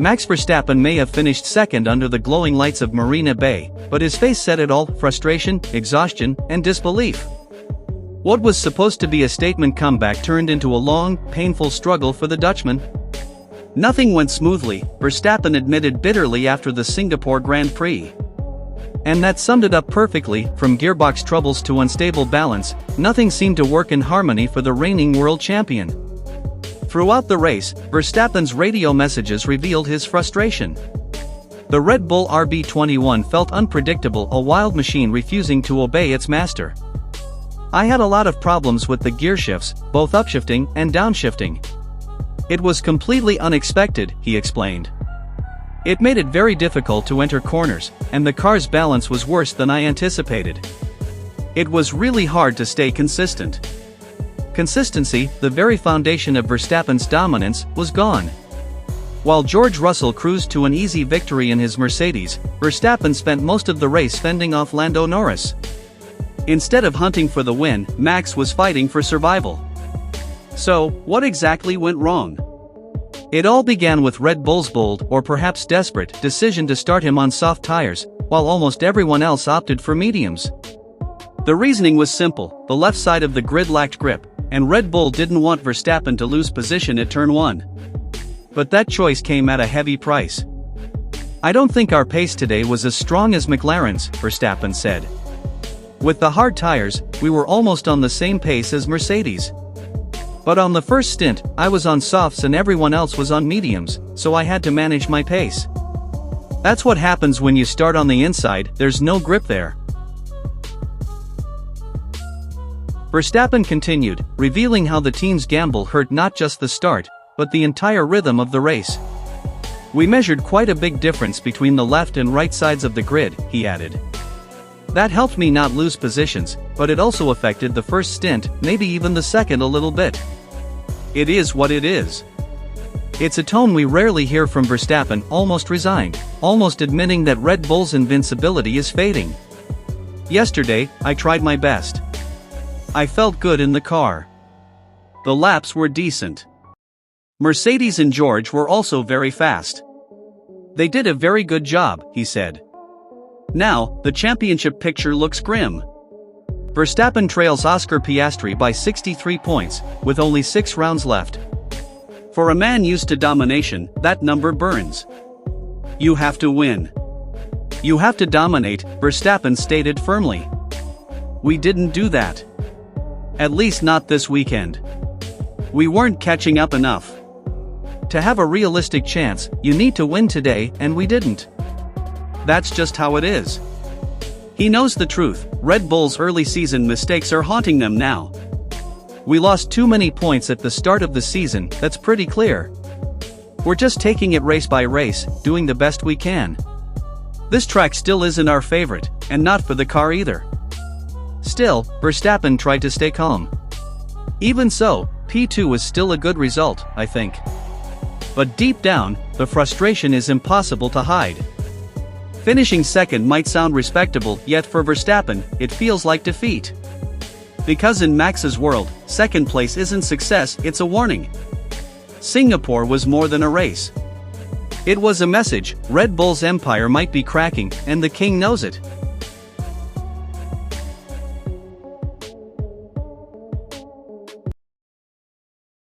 Max Verstappen may have finished second under the glowing lights of Marina Bay, but his face said it all: frustration, exhaustion, and disbelief. What was supposed to be a statement comeback turned into a long, painful struggle for the Dutchman. Nothing went smoothly, Verstappen admitted bitterly after the Singapore Grand Prix. And that summed it up perfectly: from gearbox troubles to unstable balance, nothing seemed to work in harmony for the reigning world champion. Throughout the race, Verstappen's radio messages revealed his frustration. The Red Bull RB21 felt unpredictable, a wild machine refusing to obey its master. I had a lot of problems with the gear shifts, both upshifting and downshifting. It was completely unexpected, he explained. It made it very difficult to enter corners, and the car's balance was worse than I anticipated. It was really hard to stay consistent. Consistency, the very foundation of Verstappen's dominance, was gone. While George Russell cruised to an easy victory in his Mercedes, Verstappen spent most of the race fending off Lando Norris. Instead of hunting for the win, Max was fighting for survival. So, what exactly went wrong? It all began with Red Bull's bold, or perhaps desperate, decision to start him on soft tires, while almost everyone else opted for mediums. The reasoning was simple: the left side of the grid lacked grip, and Red Bull didn't want Verstappen to lose position at turn 1. But that choice came at a heavy price. I don't think our pace today was as strong as McLaren's, Verstappen said. With the hard tires, we were almost on the same pace as Mercedes. But on the first stint, I was on softs and everyone else was on mediums, so I had to manage my pace. That's what happens when you start on the inside, there's no grip there. Verstappen continued, revealing how the team's gamble hurt not just the start, but the entire rhythm of the race. We measured quite a big difference between the left and right sides of the grid, he added. That helped me not lose positions, but it also affected the first stint, maybe even the second a little bit. It is what it is. It's a tone we rarely hear from Verstappen, almost resigned, almost admitting that Red Bull's invincibility is fading. Yesterday, I tried my best. I felt good in the car. The laps were decent. Mercedes and George were also very fast. They did a very good job, he said. Now, the championship picture looks grim. Verstappen trails Oscar Piastri by 63 points, with only 6 rounds left. For a man used to domination, that number burns. You have to win. You have to dominate, Verstappen stated firmly. We didn't do that. At least not this weekend. We weren't catching up enough. To have a realistic chance, you need to win today, and we didn't. That's just how it is. He knows the truth: Red Bull's early season mistakes are haunting them now. We lost too many points at the start of the season, that's pretty clear. We're just taking it race by race, doing the best we can. This track still isn't our favorite, and not for the car either. Still, Verstappen tried to stay calm. Even so, P2 was still a good result, I think. But deep down, the frustration is impossible to hide. Finishing second might sound respectable, yet for Verstappen, it feels like defeat. Because in Max's world, second place isn't success, it's a warning. Singapore was more than a race. It was a message: Red Bull's empire might be cracking, and the king knows it.